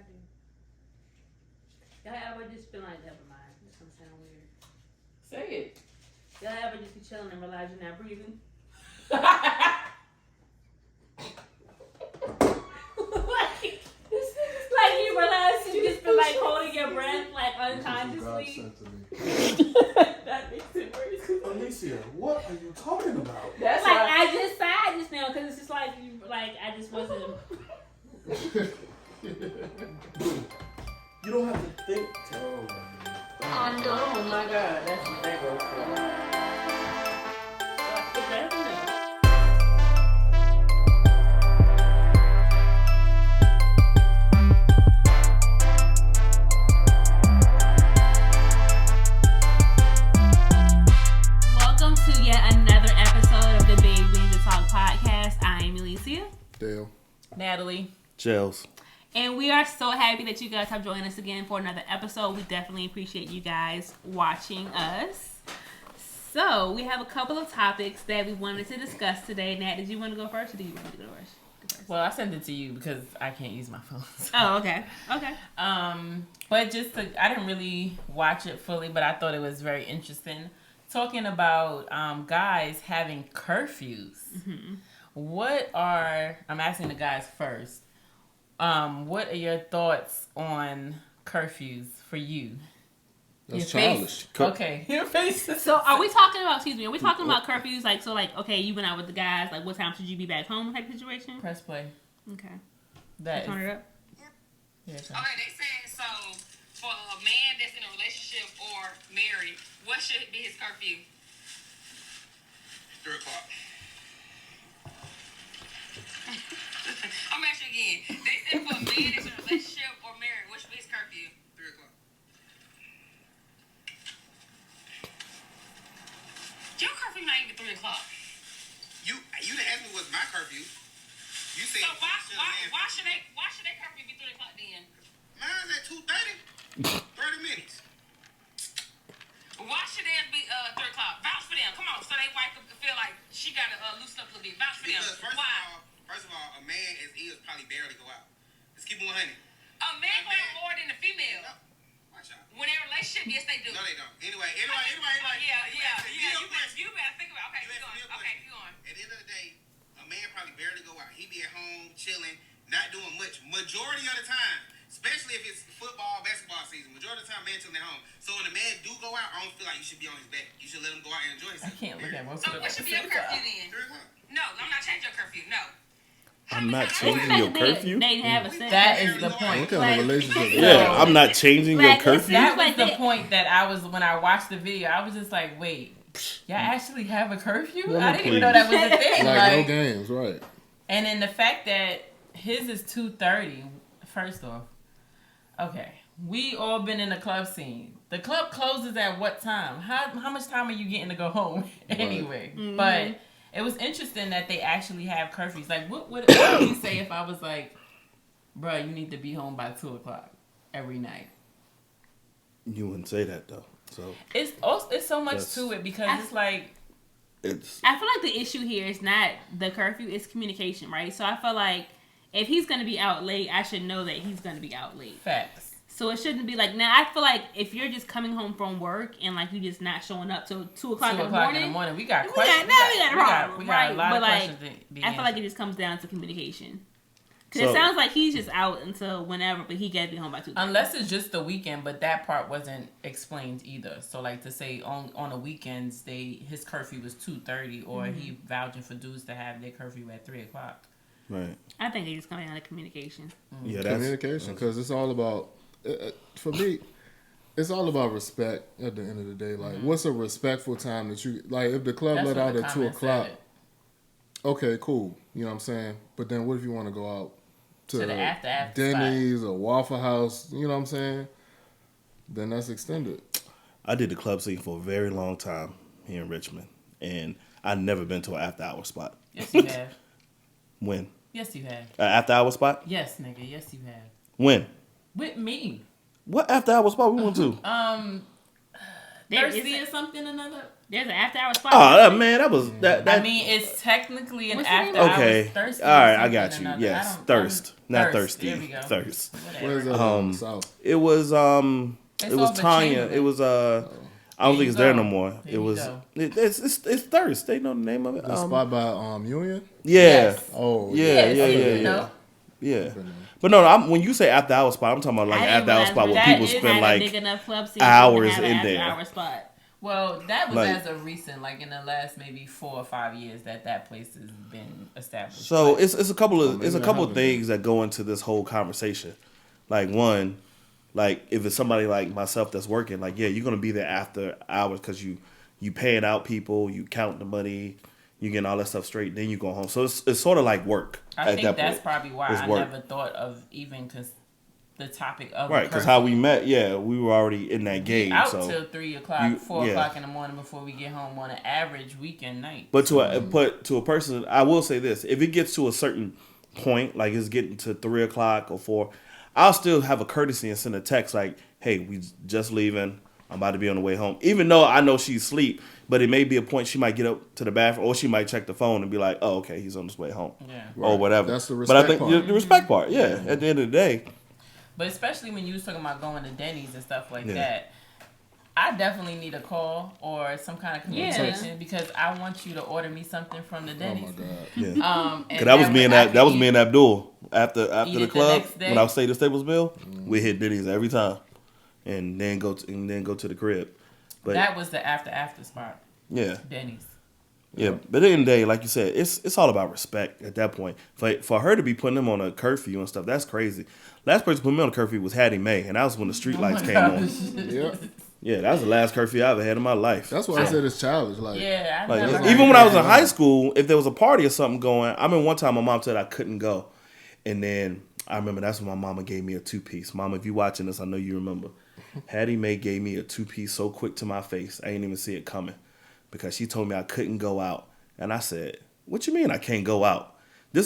do. Y'all ever just feel like, never mind, this gonna sound weird. Say it. Y'all ever just be chilling and realize you're not breathing? like you realize you just feel like holding your breath like unconsciously. That makes it worse. Alicia, what are you talking about? That's like I just sighed just now because it's just like you like I just wasn't. You don't have to think. Oh my God, that's what that goes for. Welcome to yet another episode of the Big We Need to Talk podcast. I am Alicia. Dale. Natalie. Gels. And we are so happy that you guys have joined us again for another episode. We definitely appreciate you guys watching us. So, we have a couple of topics that we wanted to discuss today. Nat, did you want to go first or do you want to go first? Well, I sent it to you because I can't use my phone. So. Oh, okay. Okay. But I didn't really watch it fully, but I thought it was very interesting. Talking about guys having curfews. Mm-hmm. I'm asking the guys first. What are your thoughts on curfews for you? That's childish. Okay, your face. So, are we talking about curfews? Okay, you went out with the guys. Like, what time should you be back home? Type situation. Press play. Okay. Turn it up. Yeah, okay, they said so. For a man that's in a relationship or married, what should be his curfew? 3 o'clock. I'm asking again. They said for a man that's in a relationship or married, what should be his curfew? 3 o'clock. Your curfew not even 3 o'clock. You didn't ask me what's my curfew. You said so why should they curfew be 3 o'clock then? Mine's at 2:30. 30 minutes. Why should theirs be 3 o'clock? Vouch for them. Come on, so they wife could feel like she gotta loosen up a little bit. Vouch for them. Because first of all, a man as is probably barely go out. Let's keep it 100. A man go out more than a female. No. Watch out. When they're in a relationship, yes they do. No, they don't. Anyway. You better think about it. Okay, keep going. At the end of the day, a man probably barely go out. He be at home chilling, not doing much. Majority of the time, especially if it's football, basketball season, majority of the time, man chilling at home. So when a man do go out, I don't feel like you should be on his back. You should let him go out and enjoy himself. I can't look at most so of what should be your curfew then? 3 o'clock. No, I'm not changing your curfew. No. I'm not changing your curfew? They have a set. That is the point. What kind of relationship? Yeah, I'm not changing your curfew. That was the point that I was when I watched the video. I was just like, wait, y'all actually have a curfew? Well, I didn't even know that was a thing. Like no games, right? And then the fact that his is 2:30. First off, okay, we all been in the club scene. The club closes at what time? How much time are you getting to go home anyway? Mm-hmm. But it was interesting that they actually have curfews. Like, what would you say if I was like, bro, you need to be home by 2 o'clock every night? You wouldn't say that though. So it's so much to it because it's like I feel like the issue here is not the curfew, it's communication, right? So I feel like if he's gonna be out late, I should know that he's gonna be out late. Facts. So it shouldn't be like, now I feel like if you're just coming home from work and like you just not showing up till 2 o'clock in the morning, we got questions. We got a problem, right? A lot but of like, questions I feel like it just comes down to communication. Because it sounds like he's just out until whenever, but he got to be home by 2. Unless it's just the weekend, but that part wasn't explained either. So like to say on the weekends, his curfew was 2:30, or he vouching for dudes to have their curfew at 3 o'clock. Right. I think it's just coming down to communication. Mm-hmm. Yeah, that's communication, because it's all about. For me, it's all about respect at the end of the day. Like, what's a respectful time that you... Like, if the club let out at 2 o'clock, okay, cool. You know what I'm saying? But then what if you want to go out to the after Denny's spot. or Waffle House? You know what I'm saying? Then that's extended. I did the club scene for a very long time here in Richmond, and I've never been to an after-hour spot. Yes, you have. When? Yes, you have. An after-hour spot? Yes, nigga. Yes, you have. When? With me. What after-hour spot we went to? Thirsty or something another. There's an after-hour spot. Oh man, that was that. I mean, it's technically an What's the name? after Okay. hours thirst. All right, I something got or you. another. Yes, I don't- thirst, not Thirst. thirsty. There we go. Thirst. Where's that in the South? It was It's it was off of Tanya. Chamberlain. It was I don't There think you it's there go. no more. There It you was go. it's thirst. They know the name of it. The spot by Union? Yeah. Yes. Oh, Yeah, Yes, yeah, you yeah, yeah. know. Yeah. But no, when you say after hour spot, I'm talking about like I an didn't after hour realize spot where that people is spend not a like big enough club scene hours to have an in there. after-hour spot. Well, that was Like- as of recent, like in the last maybe 4 or 5 years that place has been established. So But it's a couple of maybe it's a I couple of haven't things that go into this whole conversation. Like one, like if it's somebody like myself that's working, like yeah, you're gonna be there after hours because you paying out people, you count the money, you getting all that stuff straight, then you go home. So it's sort of like work. I at think that that's point. probably why It's I work. never thought of even the topic of Right, because how we met, yeah, we were already in that game. out So, till 3 o'clock, 4 yeah. o'clock in the morning before we get home on an average weekend night. but to a person, I will say this: if it gets to a certain point, like it's getting to 3 o'clock or 4, I'll still have a courtesy and send a text like, "Hey, we just leaving. I'm about to be on the way home." Even though I know she's asleep, but it may be a point she might get up to the bathroom or she might check the phone and be like, "Oh, okay, he's on his way home," Yeah. or whatever. That's the But I respect think part. the respect part, yeah. At the end of the day, But especially when you was talking about going to Denny's and stuff like Yeah. that, I definitely need a call or some kind of communication because I want you to order me something from the Oh Denny's. my God. yeah. And Cause that was me and after that was you- me and Abdul after Eat the it the club next day? when I stayed at Staplesville. We hit Denny's every time, and then go to the crib. But That was the after spot, yeah, Denny's. yeah. But at the end of the day, like you said, it's all about respect at that point. For her to be putting him on a curfew and stuff, that's crazy. Last person to put me on a curfew was Hattie Mae, and that was when the street lights came on. Yeah. Yeah, that was the last curfew I ever had in my life. That's why I said it's childish. Like, Yeah, I Like, never even heard when I was that. in high school, if there was a party or something going, I mean, one time my mom said I couldn't go. And then I remember that's when my mama gave me a 2-piece. Mama, if you're watching this, I know you remember. Hattie Mae gave me a 2-piece so quick to my face, I didn't even see it coming. Because she told me I couldn't go out. And I said, what you mean I can't go out? I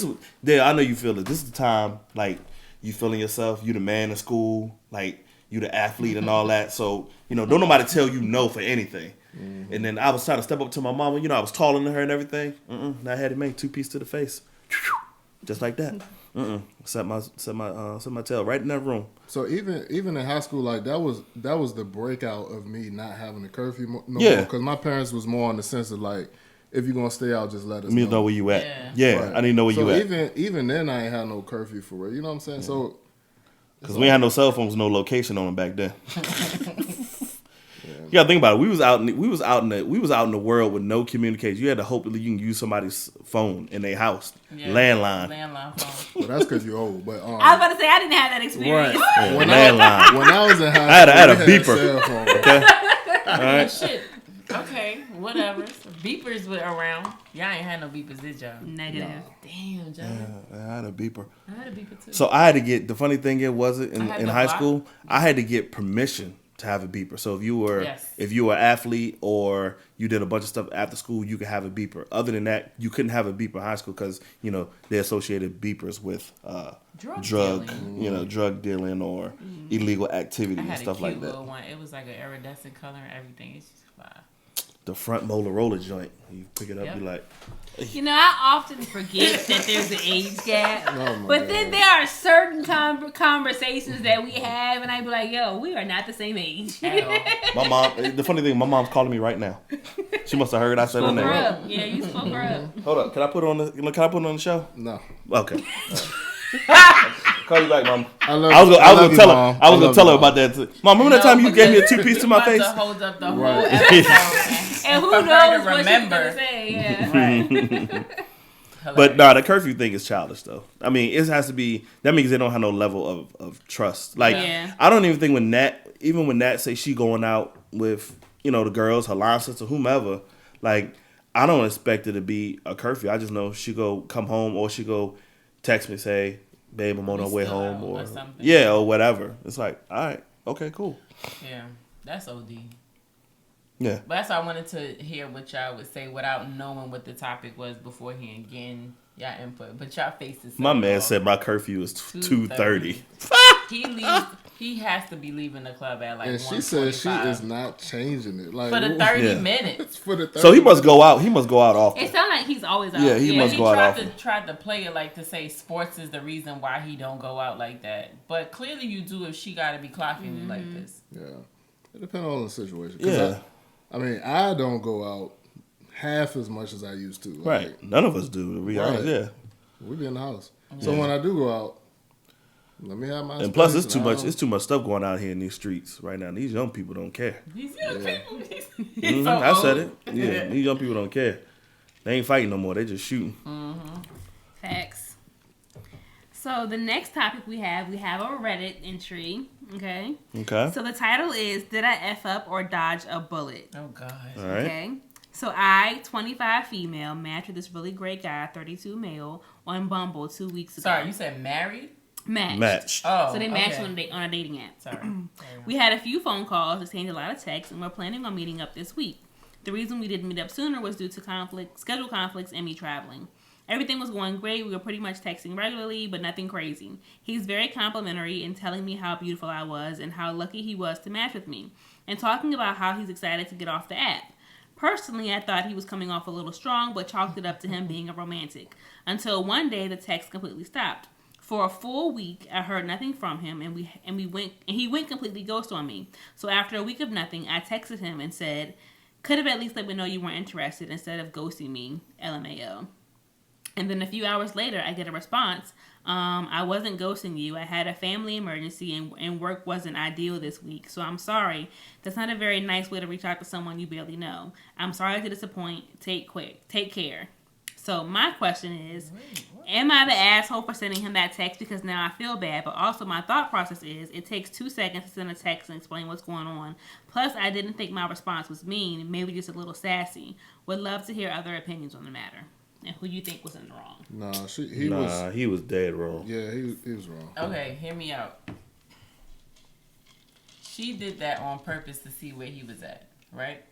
know you feel it. This is the time, like, you feeling yourself, you the man in school, like, you the athlete and all that. So, don't nobody tell you no for anything. Mm-hmm. And then I was trying to step up to my mama. I was taller than her and everything. And I had to make 2-piece to the face. Just like that. Set my tail right in that room. so even in high school, like that was the breakout of me not having a curfew no Yeah. more. Because my parents was more in the sense of like, if you're gonna stay out, just let us Let me know where you at. Yeah. Yeah, Right. I need to know where so you at. even then, I ain't had no curfew for real. You know what I'm saying? So Because we had no cell phones, no location on them back then. You gotta think about it. We was out in the world with no communication. You had to hope that you can use somebody's phone in their house, Yeah. landline. Landline phone. well, that's because you're old. But I was about to say I didn't have that experience. right Yeah, when landline. when I was in high school, I had a we beeper. cell phone. Okay, all right. Shit. Okay, whatever. So beepers were around. Y'all ain't had no beepers, did y'all? Negative. Damn, John. I had a beeper. I had a beeper too. So I had to get. The funny thing was it I had in the high block. school, I had to get permission to have a beeper. So if you were Yes. an athlete or you did a bunch of stuff after school, you could have a beeper. Other than that, you couldn't have a beeper in high school because they associated beepers with drug dealing or illegal activity I and had stuff a like cute that. little one. It was like an iridescent color and everything. It's just fly. The front Motorola joint, you pick it up, Yep. you like, I often forget that there's an age gap. Oh my But then God. there are certain conversations that we have, and I be like, yo, we are not the same age. At all. my mom. The funny thing, my mom's calling me right now. She must have heard I said her Spoke her name. up. Yeah, you spoke her up. Hold up, can I put it on the show? No, Okay. Call you back, Mom. I love. I was love gonna you, tell her. Mom. I was gonna love tell you, her about that too. Mom, remember that time you gave me a 2-piece to my face? To hold up the whole Right. episode. And who For her knows to what she's remember. gonna say? Yeah. But nah, the curfew thing is childish though. I mean, it has to be. That means they don't have no level of trust. Like, Yeah. I don't even think when Nat say she going out with the girls, her line sister, whomever. Like, I don't expect it to be a curfew. I just know she go come home or she go text me say, babe, I'm on We her way still home out or or something. yeah or whatever. It's like, all right, okay, cool. Yeah, that's OD. Yeah. But that's why I wanted to hear what y'all would say without knowing what the topic was beforehand, getting y'all input. But y'all faces. My man said my curfew is 2:30. He leaves. He has to be leaving the club at like. And she says she 1:45 is not changing it. Like for the 30 Yeah. minutes. For the 30 So he must minutes. go out. He must go out often. It sounds like he's always out. Yeah, he must He go out tried to often. play it like to say sports is the reason why he don't go out like that. But clearly you do if she got to be clocking you like this. Yeah. It depends on the situation. 'Cause Yeah. I mean, I don't go out half as much as I used to. Like, Right. None of us do, to be honest. Yeah. We be in the house. So when I do go out, let me have my And plus, space, it's too and much. I don't- It's too much stuff going on here in these streets right now. These young people don't care. These young people. Mhm, So I said old. it. Yeah, these young people don't care. They ain't fighting no more. They just shooting. Facts. So the next topic we have a Reddit entry. Okay. Okay. So the title is "Did I F up or dodge a bullet?" Oh God. All right. Okay. So I, 25 female, matched with this really great guy, 32 male, on Bumble 2 weeks ago. Sorry, you said married? Matched. Match. Oh, So they matched okay. on a dating app. Sorry. We had a few phone calls, exchanged a lot of texts, and we're planning on meeting up this week. The reason we didn't meet up sooner was due to schedule conflicts and me traveling. Everything was going great. We were pretty much texting regularly, but nothing crazy. He's very complimentary in telling me how beautiful I was and how lucky he was to match with me, and talking about how he's excited to get off the app. Personally, I thought he was coming off a little strong, but chalked it up to him being a romantic. Until one day, the text completely stopped. For a full week, I heard nothing from him, and he went completely ghost on me. So after a week of nothing, I texted him and said, "Could have at least let me know you weren't interested instead of ghosting me, LMAO." And then a few hours later, I get a response. I wasn't ghosting you. I had a family emergency and work wasn't ideal this week. So I'm sorry. That's not a very nice way to reach out to someone you barely know. I'm sorry to disappoint. Take care. So my question is, am I the asshole for sending him that text because now I feel bad? But also my thought process is it takes 2 seconds to send a text and explain what's going on. Plus, I didn't think my response was mean, maybe just a little sassy. Would love to hear other opinions on the matter. And who you think was in the wrong? Nah, He was dead wrong. Yeah, he was wrong. Okay, hear me out. She did that on purpose to see where he was at, right?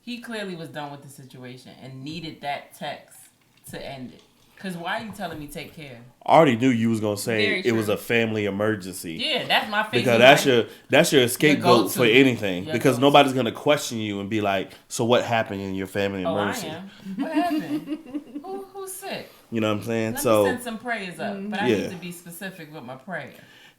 He clearly was done with the situation and needed that text to end it. Because why are you telling me take care? I already knew you was gonna say Very it was true. a family emergency. Yeah, that's my face. Because that's your scapegoat go-to. for anything. Your Because go-to. nobody's gonna question you and be like, "So what happened in your family Oh, I emergency?" am. What happened? Who's sick? You know what I'm saying? Let So me send some prayers up. But I Yeah. need to be specific with my prayer.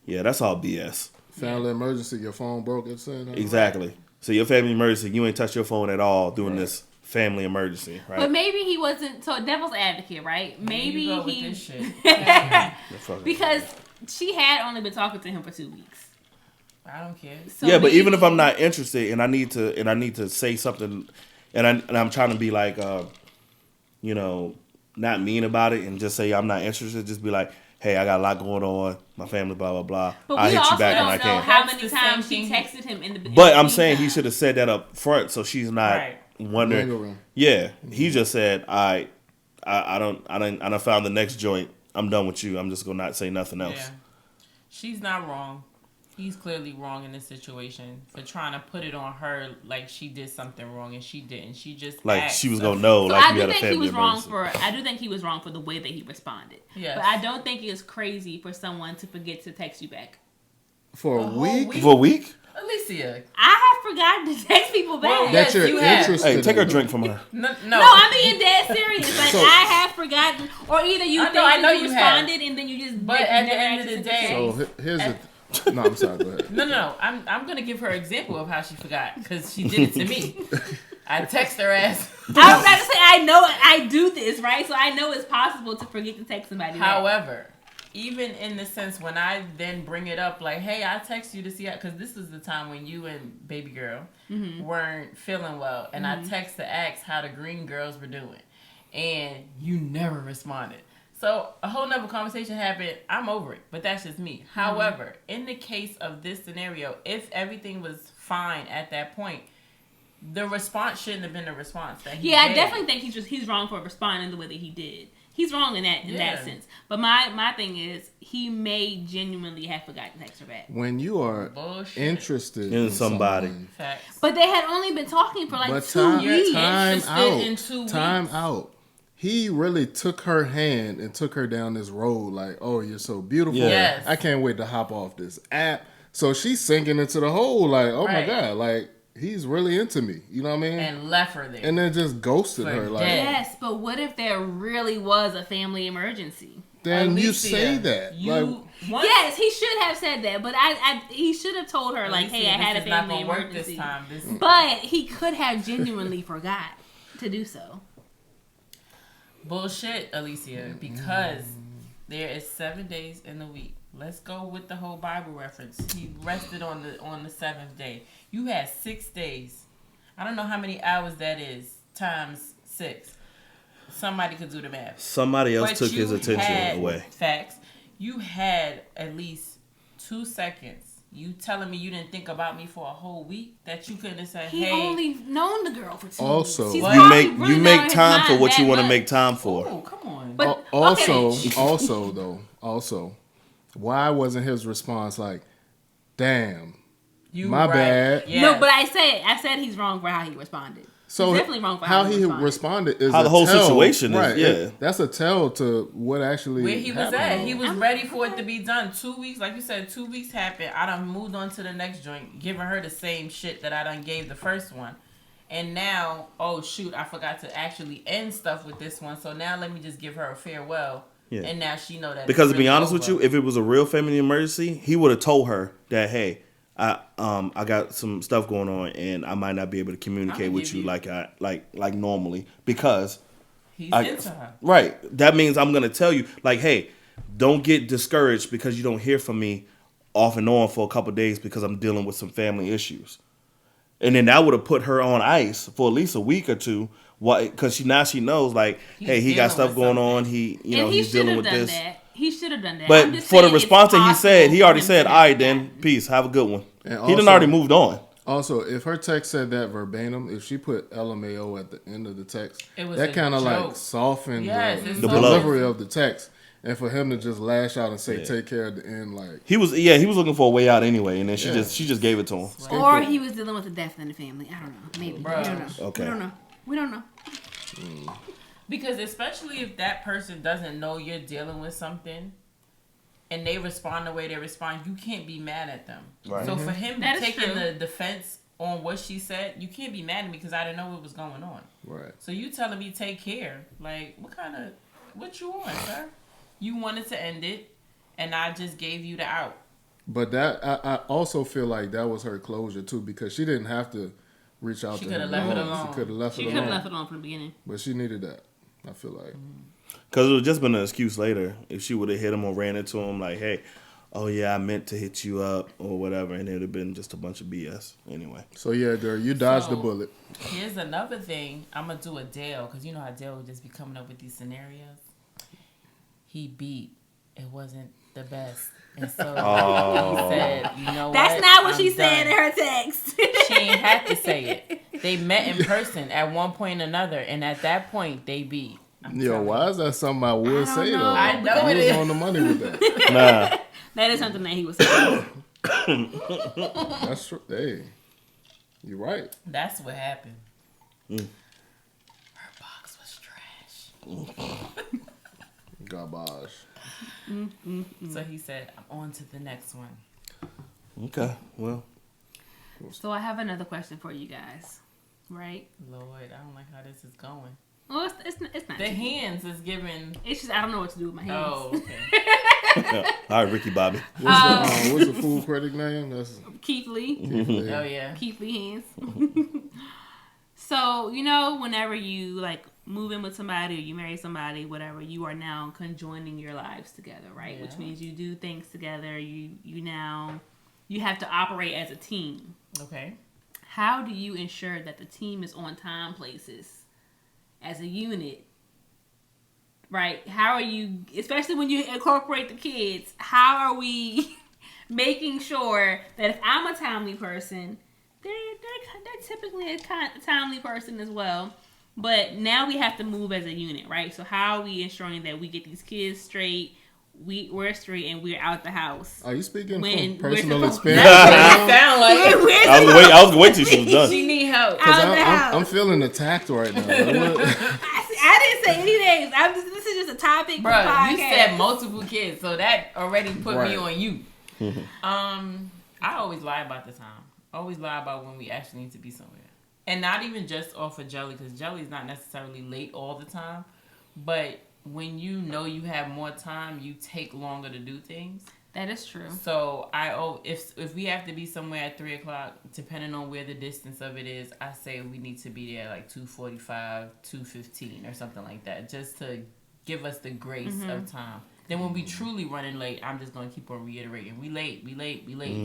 yeah, that's all BS. Family emergency, your phone broke at saying that? Exactly. So your family emergency, you ain't touched your phone at all doing this family emergency, right? But maybe he wasn't. So devil's advocate, right? Maybe you go with he this shit. because she had only been talking to him for 2 weeks. I don't care. So yeah, but maybe- even if I'm not interested and I need to say something, and I'm trying to be like, not mean about it and just say I'm not interested, just be like, hey, I got a lot going on, my family, blah blah blah. But I'll we hit also you back when I don't know can. how That's many the times same she thing. texted him in the. But in I'm the saying he meantime. should have said that up front, so she's not Right. wondering. Lingering. Yeah, he just said, I don't found the next joint. I'm done with you. I'm just gonna not say nothing else. Yeah. She's not wrong. He's clearly wrong in this situation for trying to put it on her like she did something wrong and she didn't. She just Like asked. she was gonna know, So like I you do had a think he family was wrong emergency. I do think he was wrong for the way that he responded. Yes. But I don't think it's crazy for someone to forget to text you back. For a whole week? week? For a week? Alicia. I have forgotten to text people back. Well, That Yes, you're you have. interested Hey, take her in. drink from her. No. No, I'm being dead serious. Like So- I have forgotten, or either you I think know that you you have. responded and then you just. But like, at the never end of actually the sent day- text. So here's the... No, I'm sorry, go ahead. No. I'm gonna give her an example of how she forgot because she did it to me. I text her ass. I was about to say I know I do this right, so I know it's possible to forget to text somebody. back. However, even in the sense when I then bring it up, like, hey, I text you to see, because this is the time when you and baby girl weren't feeling well, and I text to ask how the green girls were doing, and you never responded. So a whole nother conversation happened. I'm over it, but that's just me. However, in the case of this scenario, if everything was fine at that point, the response shouldn't have been the response that he Yeah, I gave. definitely think he's wrong for responding the way that he did. He's wrong in that Yeah. sense. But my thing is he may genuinely have forgotten to text her back. When you are Bullshit. interested In somebody. someone, Facts. But they had only been talking for like but 2 time, weeks. time Interested out. in 2 Time weeks. out. he really took her hand and took her down this road. Like, oh, you're so beautiful. Yeah. Yes. I can't wait to hop off this app. So she's sinking into the hole. Like, oh my Right. God, like he's really into me. You know what I mean? And left her there. And then just ghosted For her. Like, dead. Yes, but what if there really was a family emergency? then you Alicia, say that. You once, Yes, he should have said that, but he should have told her like, Alicia, "Hey, I had a this is not family gonna work emergency." this time. This But he could have genuinely forgot to do so. bullshit, Alicia, because there is 7 days in the week. Let's go with the whole Bible reference. He rested on the seventh day. You had 6 days. I don't know how many hours that is times 6. Somebody could do the math. Somebody else But took his you attention had- away. Facts. You had at least 2 seconds. You telling me you didn't think about me for a whole week? That you couldn't have said, He hey. only known the girl for 2 Also- weeks. He's What? You probably make really you not make on his time for mind what you that want to much. make time for. Oh, come on. But Also, why wasn't his response like, damn, You my right. bad. Yeah. No, but I said he's wrong for how he responded. So He's definitely wrong for how how he he responded is How a the whole tell, situation is, right? yeah. That's a tell to what actually Where he was happened. at. He was ready for it to be done. 2 weeks, like you said, 2 weeks happened. I done moved on to the next joint, giving her the same shit that I done gave the first one. And now, oh shoot, I forgot to actually end stuff with this one. So now let me just give her a farewell. Yeah. And now she know that. Because it's to be really honest with over. you, if it was a real family emergency, he would have told her that, hey, I got some stuff going on and I might not be able to communicate I'ma with give you you- like normally because he's I, into her. right. That means I'm gonna tell you like, hey, don't get discouraged because you don't hear from me off and on for a couple of days because I'm dealing with some family issues. And then that would have put her on ice for at least a week or two. Why? Because she knows like, He's hey, he got dealing stuff with going something. on. He And he he's should dealing have with done this. that. He should have done that. I'm But just for the saying it's response that he said, he possible already for him said, to all have right, done then, peace, have a good one. And He done also- already moved on. Also, if her text said that verbatim, if she put LMAO at the end of the text, It was that a kind of joke. like softened Yes, the it's so- delivery of the text. And for him to just lash out and say, Yeah. take care at the end, like, He was looking for a way out anyway, and then she Yeah. just gave it to him. that. Or he was dealing with a death in the family. I don't know. Maybe. Bruh. We don't know. Okay. We don't know. Because especially if that person doesn't know you're dealing with something and they respond the way they respond, you can't be mad at them. Right. So for him That is taking true. the defense on what she said, you can't be mad at me because I didn't know what was going on. right. So you telling me take care. Like, what you want, sir? You wanted to end it and I just gave you the out. But that, I also feel like that was her closure, too, because she didn't have to reach out She to coulda him. left it She alone. could have left She it could have alone. left it on from the beginning. But she needed that, I feel like. Because it would have just been an excuse later if she would have hit him or ran into him like, hey, oh yeah, I meant to hit you up or whatever, and it would have been just a bunch of BS anyway. So, yeah, girl, you dodged the So- bullet. Here's another thing. I'm going to do a Dale because you know how Dale would just be coming up with these scenarios. He beat. It wasn't the best. And so he said, you know That's what? not what I'm she said done. in her text. She ain't had to say it. They met in person at one point or another, and at that point, they beat. I'm Yo, telling why is that something I would don't say, know. though? I know You it was is. on the money with that. Nah, That is something that he was saying. That's true. Hey, you're right. That's what happened. Mm. Her box was trash. Garbage. So he said, I'm on to the next one. okay, well, So I have another question for you guys. Right? Lord, I don't like how this is going. Well, it's not. The hands is giving. It's just I don't know what to do with my hands. Oh, okay. all right, Ricky Bobby. What's the food critic name? That's Keith Lee. Oh, yeah. Keith Lee hands. So, you know, whenever you like move in with somebody or you marry somebody, whatever, you are now conjoining your lives together, right? Yeah. Which means you do things together. You have to operate as a team. Okay. How do you ensure that the team is on time places as a unit? Right? How are you, especially when you incorporate the kids, how are we making sure that if I'm a timely person, they're typically a timely person as well. But now we have to move as a unit, right? So how are we ensuring that we get these kids straight, we're straight, and we're out the house? Are you speaking When from we're personal supposed- experience? Sound like I was gonna wait till she was done. she need help. Out the I'm house. feeling attacked right now. I I didn't say any names. This is just a topic. Bro, you said multiple kids, so that already put me on you. I always lie about the time. I always lie about when we actually need to be somewhere. And not even just off of Jelly, because Jelly's not necessarily late all the time. But when you know you have more time, you take longer to do things. That is true. So if we have to be somewhere at 3:00, depending on where the distance of it is, I say we need to be there like 2:45, 2:15 or something like that, just to give us the grace of time. Then when we truly running late, I'm just gonna keep on reiterating, we late.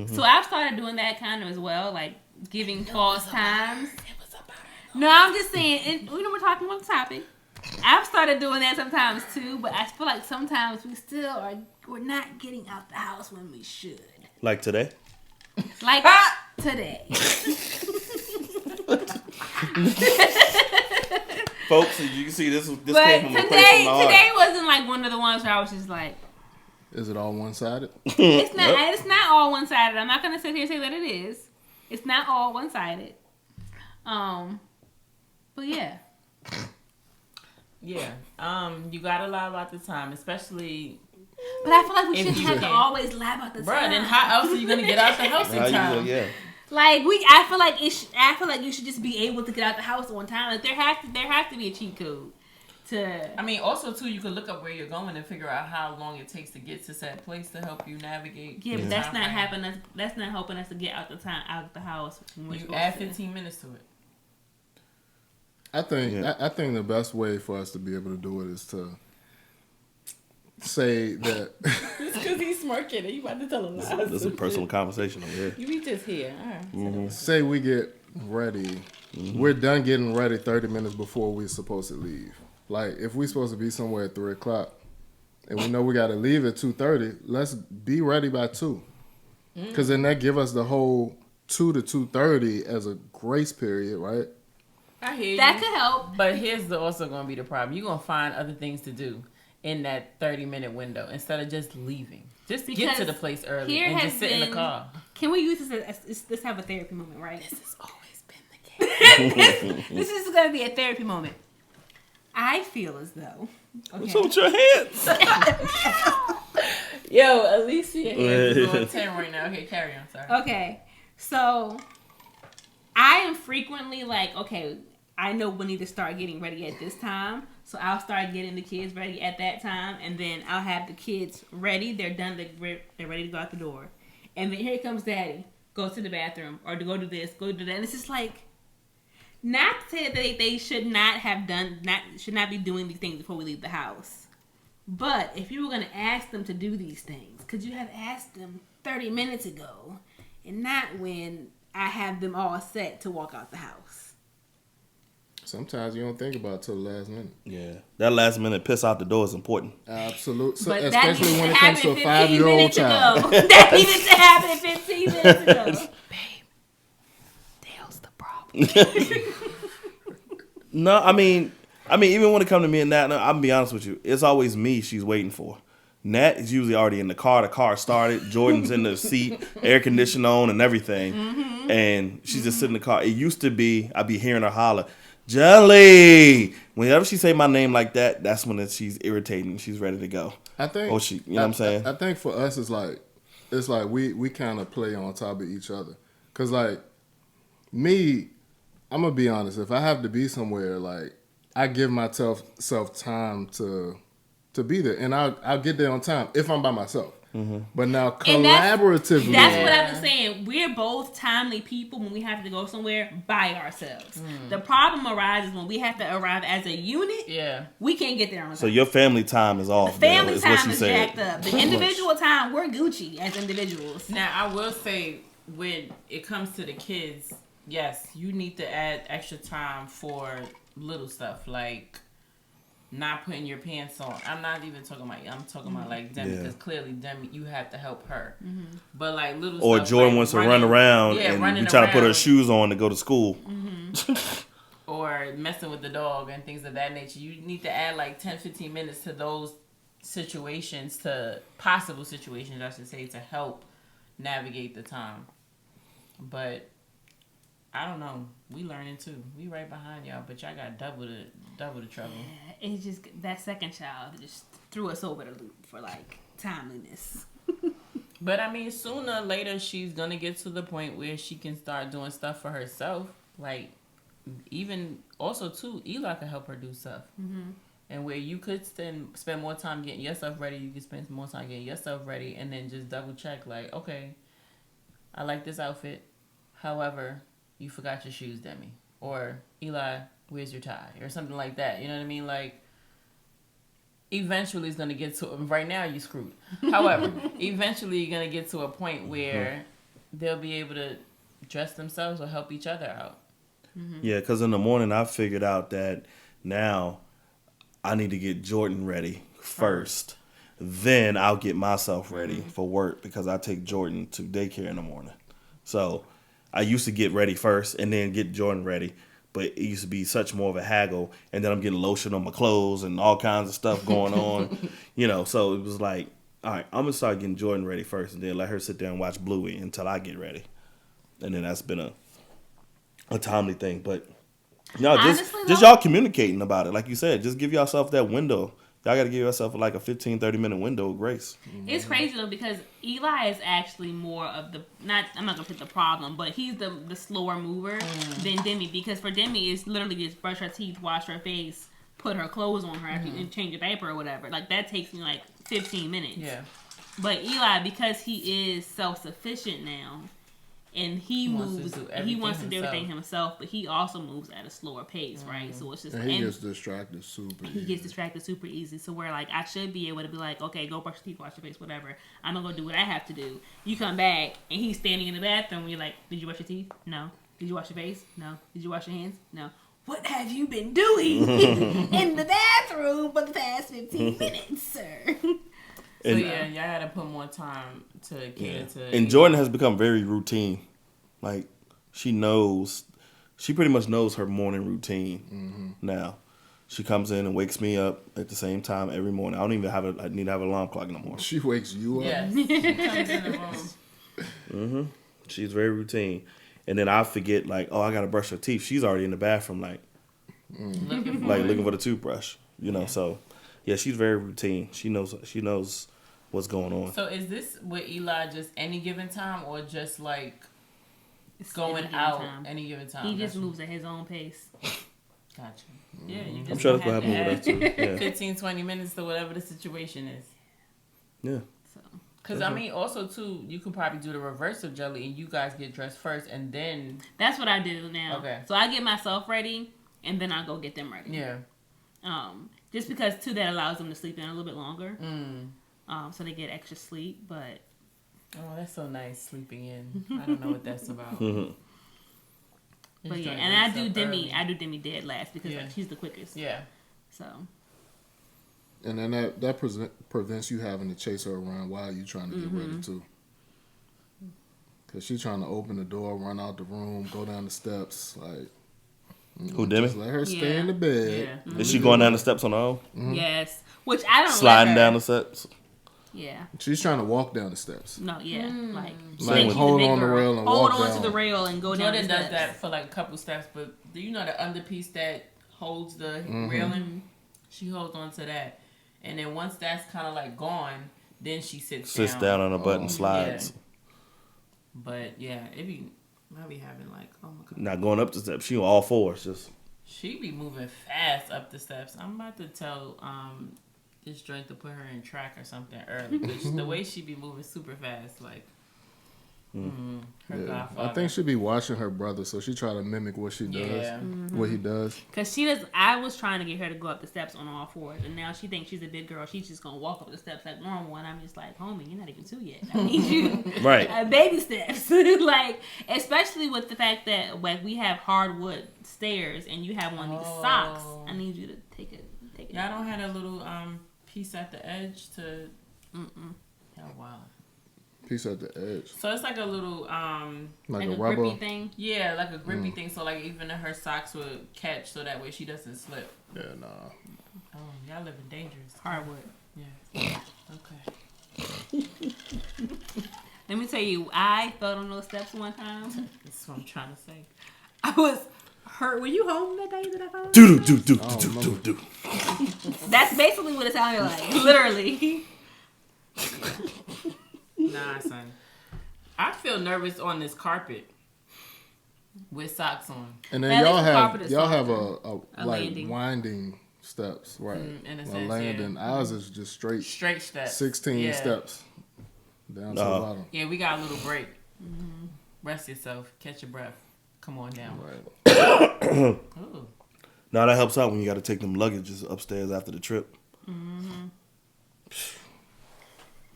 So I've started doing that kind of as well, like giving false times. No, I'm just saying, we're talking about the topic. I've started doing that sometimes too, but I feel like sometimes we're not getting out the house when we should. Like today? Like today. Folks, you can see this came from But a place from the heart. today wasn't like one of the ones where I was just like, Is it all one-sided? it's not. It's not all one-sided. I'm not gonna sit here and say that it is. It's not all one-sided. But yeah. Yeah. You gotta lie about the time, especially. But I feel like we If shouldn't you have to can. always lie about the time. Bruh, then how else are you gonna get out the house in time? Yeah. Like I feel like I feel like you should just be able to get out the house on time. Like there has to be a cheat code. I mean, also too, you could look up where you're going and figure out how long it takes to get to said place to help you navigate. Yeah, but that's not helping us. That's not helping us to get out the house. When we're You supposed add to. 15 minutes to it. I think the best way for us to be able to do it is to say that. It's because he's smirking and you about to tell him lies. This is a personal conversation over here. You be just here. All right. Say we get ready. We're done getting ready 30 minutes before we're supposed to leave. Like, if we're supposed to be somewhere at 3:00 and we know we got to leave at 2:30, let's be ready by 2. Because then that give us the whole 2 to 2:30 as a grace period, right? I hear you. That could help. But here's also going to be the problem. You're going to find other things to do in that 30-minute window instead of just leaving. Just get to the place early and just sit in the car. Can we use this as let's have a therapy moment, right? This has always been the case. This is going to be a therapy moment. I feel as though. Okay. What's up with your hands? Yo, Alicia is on 10 right now. Okay, carry on. Sorry. Okay. So, I am frequently like, okay, I know we need to start getting ready at this time. So, I'll start getting the kids ready at that time. And then I'll have the kids ready. They're done. They're ready to go out the door. And then here comes daddy. Go to the bathroom. Or to go do this. Go do that. And it's just like, not to say that they should not have should not be doing these things before we leave the house. But if you were going to ask them to do these things, could you have asked them 30 minutes ago and not when I have them all set to walk out the house? Sometimes you don't think about it till the last minute. Yeah. That last minute piss out the door is important. Absolutely. So, But that especially needed when to it comes to a happen 15 5-year-old minutes child. ago. That needed to happen 15 minutes ago. Dale's the problem. No, I mean, even when it comes to me and Nat, I'm gonna be honest with you. It's always me she's waiting for. Nat is usually already in the car. The car started. Jordan's in the seat, air conditioner on and everything. And she's just sitting in the car. It used to be, I'd be hearing her holler, Jelly! Whenever she say my name like that, that's when she's irritating. She's ready to go. I think, you know what I'm saying? I think for us, it's like we kind of play on top of each other. Because, like, me, I'm going to be honest. If I have to be somewhere, like, I give myself time to be there. And I'll get there on time if I'm by myself. But now collaboratively. That's what I've been saying. We're both timely people when we have to go somewhere by ourselves. The problem arises when we have to arrive as a unit. Yeah. We can't get there on time. So your family time is off. Family is time what she is said. jacked up. The individual time, we're Gucci as individuals. Now, I will say, when it comes to the kids, yes, you need to add extra time for little stuff like not putting your pants on. I'm not even talking about you. I'm talking about like Demi, because clearly Demi, you have to help her. But like little Or stuff Jordan like wants to run around and you try to put her shoes on to go to school. Or messing with the dog and things of that nature. You need to add like 10, 15 minutes to those situations, to possible situations, I should say, to help navigate the time. But I don't know. We learning too. We right behind y'all, but y'all got double the trouble. Yeah, it's just that second child just threw us over the loop for like timeliness. But I mean, sooner or later, she's gonna get to the point where she can start doing stuff for herself. Like, even also too, Eli can help her do stuff. Mm-hmm. And where you could spend more time getting yourself ready, you could spend more time getting yourself ready, and then just double check. Like, okay, I like this outfit. However, you forgot your shoes, Demi. Or Eli, where's your tie? Or something like that. You know what I mean? Like, eventually it's going to get to, right now you screwed. However, eventually you're going to get to a point where they'll be able to dress themselves or help each other out. Mm-hmm. Yeah, because in the morning I figured out that now I need to get Jordan ready first. Then I'll get myself ready for work because I take Jordan to daycare in the morning. So I used to get ready first and then get Jordan ready. But it used to be such more of a haggle. And then I'm getting lotion on my clothes and all kinds of stuff going on. So it was like, all right, I'm going to start getting Jordan ready first and then let her sit there and watch Bluey until I get ready. And then that's been a timely thing. But no, just y'all communicating about it. Like you said, just give yourself that window. Y'all got to give yourself like a 15, 30-minute window of grace. It's crazy, though, because Eli is actually more of the, I'm not going to put the problem, but he's the slower mover than Demi. Because for Demi, it's literally just brush her teeth, wash her face, put her clothes on her, and change a diaper or whatever. Like, that takes me like 15 minutes. Yeah. But Eli, because he is self-sufficient now, and he wants to do everything himself, but he also moves at a slower pace, right? So it's just and he gets distracted super easy. He gets distracted super easy. So where like I should be able to be like, okay, go brush your teeth, wash your face, whatever. I'm gonna go do what I have to do. You come back and he's standing in the bathroom. And you're like, did you brush your teeth? No. Did you wash your face? No. Did you wash your hands? No. What have you been doing in the bathroom for the past 15 minutes, sir? So y'all gotta put more time to get into. And Jordan has become very routine. Like she pretty much knows her morning routine now. She comes in and wakes me up at the same time every morning. I don't even I need to have an alarm clock no more. She wakes you up. Yes, she comes in the room. She's very routine. And then I forget like, oh, I gotta brush her teeth. She's already in the bathroom like looking for the toothbrush. So yeah, she's very routine. She knows what's going on. So is this with Eli just any given time or just like It's going out any given time? He just moves at his own pace. Gotcha. Yeah, you just I'm sure that's have what happened to with us too. Yeah. 15, 20 minutes to whatever the situation is. Yeah. So Because, I mean, also, too, you could probably do the reverse of Jelly and you guys get dressed first and then... That's what I do now. Okay. So I get myself ready and then I go get them ready. Yeah. Just because, too, that allows them to sleep in a little bit longer. So they get extra sleep, but... Oh, that's so nice, sleeping in. I don't know what that's about. But yeah, and I do Demi dead last because like, she's the quickest. Yeah. So. And then that prevents you having to chase her around while you're trying to get ready too. Because she's trying to open the door, run out the room, go down the steps. Like, who, Demi? Just let her stay in the bed. Yeah. Is she going down the steps on her own? Yes. Which I don't Sliding down the steps? Yeah. She's trying to walk down the steps. No, yeah. Like hold on the rail and hold walk on down. to the rail and go down the Jordan steps. does that for like a couple steps, but do you know the underpiece that holds the railing? She holds on to that. And then once that's kind of like gone, then she sits down on a butt and slides. Yeah. But yeah, I be having like, oh my God. Not going up the steps. She on all fours. Just. She be moving fast up the steps. I'm about to tell this joint to put her in track or something early. Because the way she be moving super fast, like her godfather. I think she be watching her brother, so she try to mimic what she does, what he does. Cause she does. I was trying to get her to go up the steps on all fours, and now she thinks she's a big girl. She's just gonna walk up the steps like normal, and I'm just like, homie, you're not even 2 yet. I need you right. Baby steps, like especially with the fact that like we have hardwood stairs, and you have one of these socks. I need you to take it. Y'all don't have a little piece at the edge to. Oh wow. Piece at the edge. So it's like a little like a rubber rubber thing. Yeah, like a grippy thing. So like even her socks would catch, so that way she doesn't slip. Yeah, nah. Oh, y'all living dangerous. Hardwood. Yeah. Okay. Let me tell you, I fell on those steps one time. That's what I'm trying to say. I was hurt. Were you home that day that I found? Do. That's basically what it sounded like. Literally. Nah, son. I feel nervous on this carpet with socks on. And then At y'all least the have carpet is y'all have a like landing. winding steps, right? In a A sense, landing. yeah. Ours is just straight steps. 16 Yeah. steps down to the bottom. Yeah, we got a little break. Rest yourself. Catch your breath. Come on down. Right. Ooh. Now that helps out when you got to take them luggages upstairs after the trip.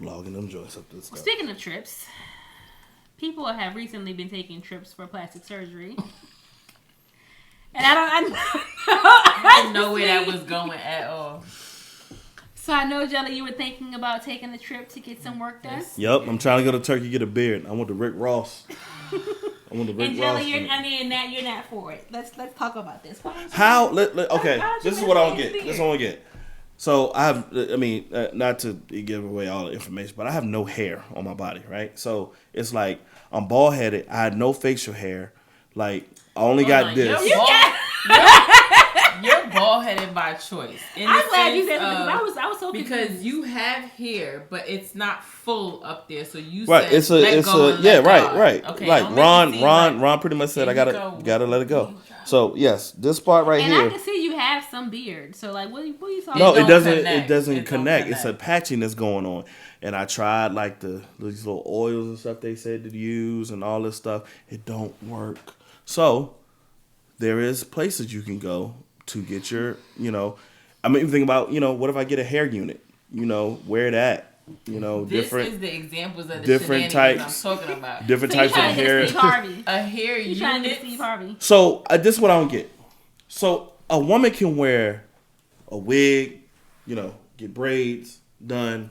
Logging them joints up this stuff. Speaking of trips, people have recently been taking trips for plastic surgery. And I didn't know where that was going at all. So I know, Jelly, you were thinking about taking a trip to get some work done. Yep, I'm trying to go to Turkey get a beard. I want the Rick Ross. And Jelly, you're not for it. Let's talk about this. How? Okay, How'd you this is what I don't make get. this This is what I don't get. So not to give away all the information, but I have no hair on my body, right? So it's like I'm bald headed. I had no facial hair. Like I only got this. You're bald headed by choice. I'm glad you said that because I was so confused. Because you have hair, but it's not full up there. So you Right, said right. Okay, like don't make it seem Ron pretty much said I gotta let it go. So yes, this part right and here. I can see you have some beard. So like, what are you talking No, about? it doesn't connect. It's a patching that's going on. And I tried like these little oils and stuff they said to use and all this stuff. It don't work. So there is places you can go to get your, I'm even thinking about, what if I get a hair unit? Where it at? This is the examples of the different shenanigans types. I'm talking about. Different So types of hair. Steve Harvey. A hair You trying to get unit. Steve Harvey? So this is what I don't get. So a woman can wear a wig, get braids done.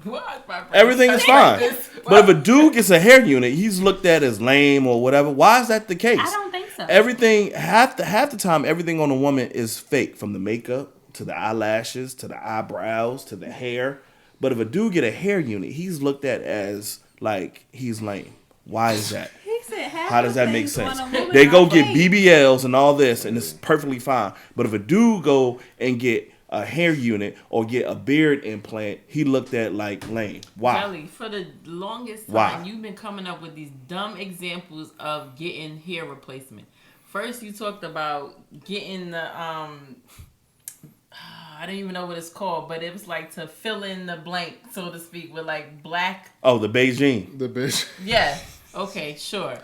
Everything is fine. But if a dude gets a hair unit, he's looked at as lame or whatever. Why is that the case? I don't think so. Everything half the time, everything on a woman is fake, from the makeup to the eyelashes to the eyebrows to the hair. But if a dude get a hair unit, he's looked at as like he's lame. Why is that? He said, How does that make sense? They go get BBLs and all this, and it's perfectly fine. But if a dude go and get a hair unit or get a beard implant, he looked at like lame. Why? Kelly, for the longest time, Why? You've been coming up with these dumb examples of getting hair replacement. First, you talked about getting the I don't even know what it's called, but it was like to fill in the blank, so to speak, with like black. Oh, the Beijing. The bitch. Yeah. Okay. Sure.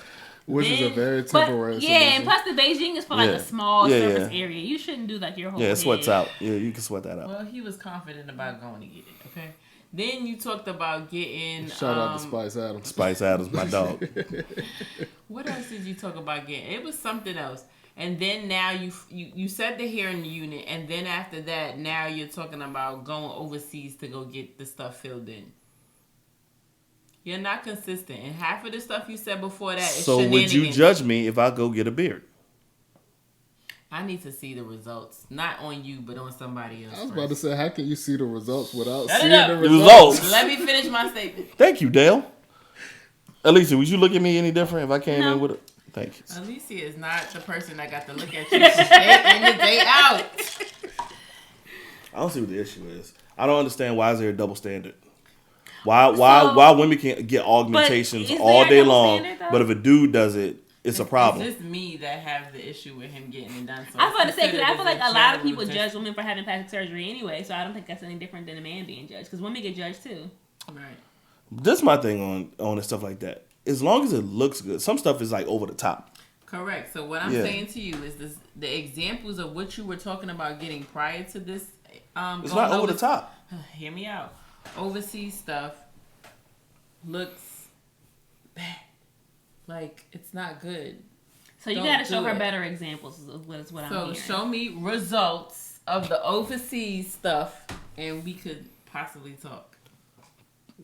Which is a very But, temporary yeah, solution. and plus the Beijing is for like Yeah. a small Yeah, surface yeah. area. You shouldn't do like your whole Yeah, it sweats head. out. Yeah, you can sweat that out. Well, he was confident about going to get it. Okay. Then you talked about getting. Shout out to Spice Adams. Spice Adams, my dog. What else did you talk about getting? It was something else. And then now you said the hair in the unit, and then after that, now you're talking about going overseas to go get the stuff filled in. You're not consistent, and half of the stuff you said before that is So would you shenanigans. judge me if I go get a beard? I need to see the results, not on you, but on somebody else. I was about to say, how can you see the results without Shut it seeing up. the The results? results. Let me finish my statement. Thank you, Dale. Alicia, would you look at me any different if I came No. in with a... Thank you. Alicia is not the person that got to look at you day in and day out. I don't see what the issue is. I don't understand why is there a double standard. Why women can get augmentations But is all there a day double long, standard, though? but if a dude does it, it's a problem. It's just me that have the issue with him getting it done. So I was about to say, because I feel like a lot of general people test. judge women for having plastic surgery anyway, so I don't think that's any different than a man being judged, because women get judged too. Right. This is my thing on and stuff like that. As long as it looks good, some stuff is like over the top. Correct. So what I'm Yeah. saying to you is this: the examples of what you were talking about getting prior to this. It's not over the top. Hear me out. Overseas stuff looks bad. Like it's not good. So you Don't got to show do her it. better examples is what I'm So hearing. show me results of the overseas stuff, and we could possibly talk.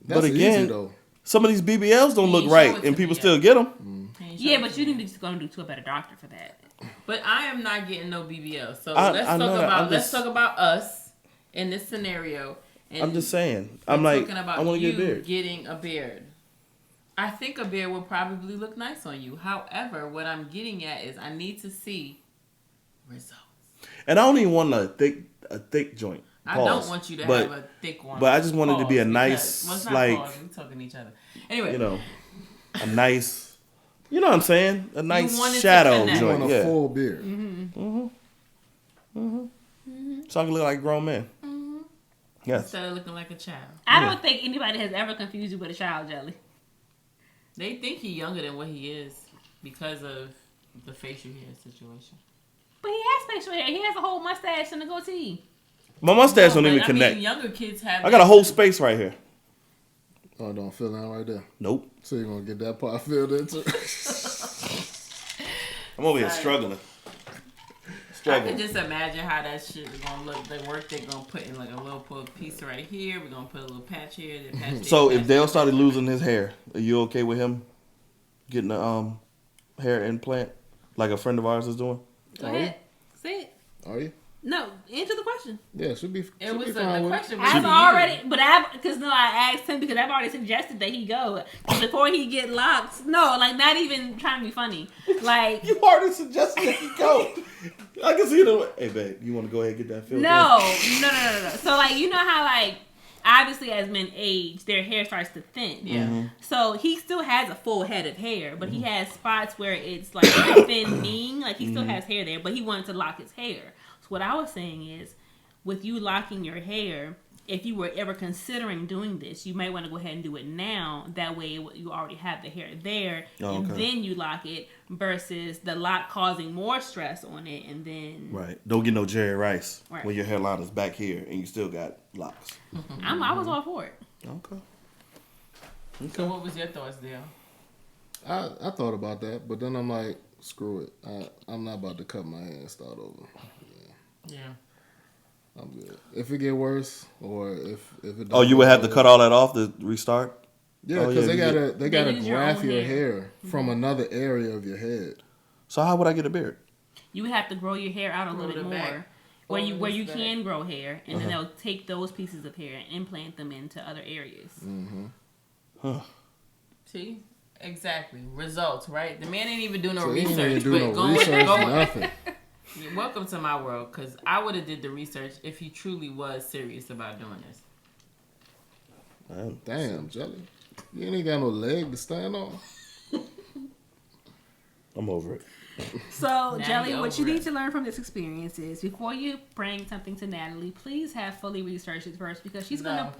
That's But again, easy, though. some of these BBLs don't You look ain't show right, it and to people me still yet. get them. Yeah, but you need to just go and do to a better doctor for that. But I am not getting no BBL. So I let's know talk that. about I'm let's just- talk about us in this scenario. And I'm just saying. we're I'm like, talking about I want to you get a beard. getting a beard. I think a beard will probably look nice on you. However, what I'm getting at is I need to see results. And I don't even want a thick joint. I Pause. don't want you to have a thick one. But I just wanted to be a nice, well, it's not like, pause. We're talking to each other. Anyway, you know, a nice, you know what I'm saying? A nice wanted to shadow connect. joint. You want a Yeah. full beard. So I can look like a grown man. Yes. instead of looking like a child. I don't think anybody has ever confused you with a child, Jelly. They think he's younger than what he is because of the facial hair situation. But he has facial hair. He has a whole mustache and a goatee. My mustache No, don't even but, connect. I mean, younger kids have. I got a whole space right here. Oh, don't feel that right there. Nope. So you're gonna get that part filled in too. I'm over here Sorry. struggling. I can just imagine how that shit is gonna look. The work they're gonna put in like a little piece right here. We're gonna put a little patch here. Then patch there, So patch if Dale started losing his hair, are you okay with him getting a hair implant like a friend of ours is doing? Go ahead. Say it. Are you? No, answer the question. Yeah, should be. It Should was be a fine with it. question. Was I've to already, you. but I asked him because I've already suggested that he go before he get locks. No, like not even trying to be funny. Like You already suggested that he go. I can see the. Hey, babe, you want to go ahead and get that filled? no. So like you know how like obviously as men age, their hair starts to thin. Yeah. So he still has a full head of hair, but he has spots where it's like thinning. Like he still has hair there, but he wanted to lock his hair. So what I was saying is, with you locking your hair, if you were ever considering doing this, you might want to go ahead and do it now. That way you already have the hair there, and then you lock it versus the lock causing more stress on it, and then Right. Don't get no Jerry Rice Right. when your hairline is back here and you still got locks. I was all for it. Okay. So what was your thoughts, Dale? I thought about that, but then I'm like, screw it. I'm not about to cut my hair and start over. Yeah. I'm good. If it get worse, or if it. Oh, you would have to cut all that off to restart? Yeah, Oh, because yeah, they gotta use your graft own your hair. hair from another area of your head. So how would I get a beard? You would have to grow your hair out a little Grow bit the more. back. Where Over you his can grow hair, and then they'll take those pieces of hair and implant them into other areas. See? Exactly. Results, right? The man ain't even do no So he ain't research, even do but no going, research, going. nothing. Welcome to my world, because I would have did the research if he truly was serious about doing this. Damn, Jelly. You ain't got no leg to stand on. I'm over it. So, Now Jelly, you're what you over need it. to learn from this experience is before you bring something to Natalie, please have fully researched it first because she's gonna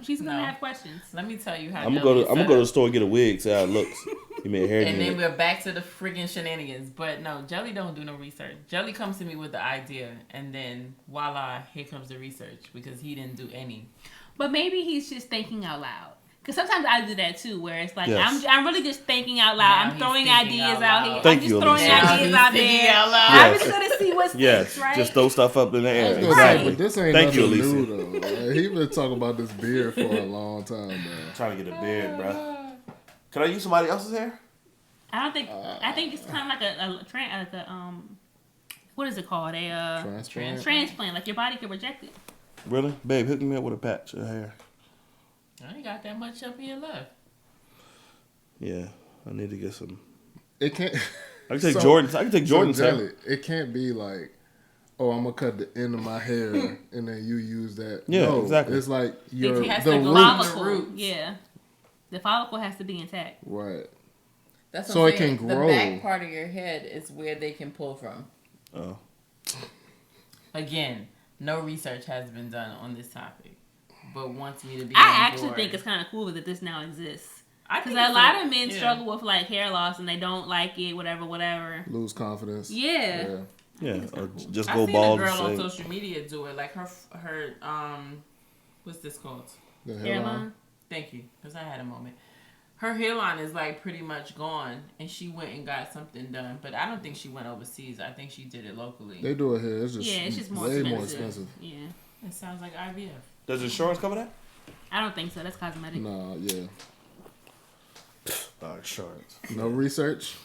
have questions. Let me tell you how I'm gonna Jelly go to is the set up. store and get a wig, see how it looks. Give me a hair And then unit. we're back to the friggin' shenanigans. But no, Jelly don't do no research. Jelly comes to me with the idea, and then voila, here comes the research because he didn't do any. But maybe he's just thinking out loud. Because sometimes I do that too, where it's like Yes. I'm really just thinking out loud. Now I'm he's throwing thinking ideas out out loud. here. Thank I'm just you, throwing Alicia. Now ideas he's out thinking there. out loud. I'm Yes. just gonna see what sticks, Yes, right? just throw stuff up in the I air. was gonna Exactly. say, but this ain't Thank you, nothing Alicia. new though. Like, he been talking about this beard for a long time, man. Trying to get a beard, bro. Can I use somebody else's hair? I don't think. I think it's kind of like what is it called? A transplant. Like your body could reject it. Really? Babe, hook me up with a patch of hair. I ain't got that much up here left. Yeah, I need to get some. It can't. I can take So- Jordan's. I can take So, Jordan's hair. Jelly, it can't be like, oh, I'm gonna cut the end of my hair and then you use that. Yeah, no, exactly. It's like your has the to go roots. out. Follicle. roots. Yeah. The follicle has to be intact. Right. That's So what I'm it saying. can The grow. back part of your head is where they can pull from. Oh. Again, no research has been done on this topic, but wants me to be. I on actually board. think it's kind of cool that this now exists. I Because think a it's lot of men yeah. struggle with like hair loss and they don't like it, whatever. Lose confidence. Yeah. Yeah, or just I go seen bald a girl on and say, social media do it. Like her what's this called? The Hairline. Thank you, because I had a moment. Her hairline is like pretty much gone, and she went and got something done. But I don't think she went overseas. I think she did it locally. They do it here. It's just, Yeah, it's just more way expensive. more expensive. Yeah. It sounds like IVF. does insurance cover that? I don't think so. That's cosmetic. Nah, yeah. Insurance. No research.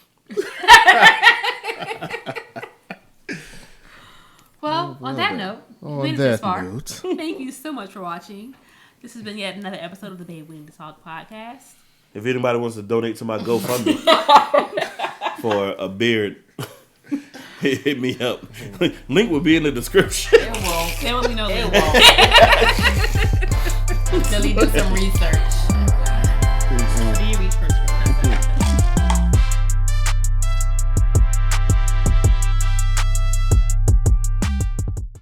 Well, on that note, On we made it that this far. note. Thank you so much for watching. This has been yet another episode of the Babe We Need to Talk podcast. If anybody wants to donate to my GoFundMe for a beard, hit me up. Link will be in the description. It won't. There will be no It link. won't. Until he do some research.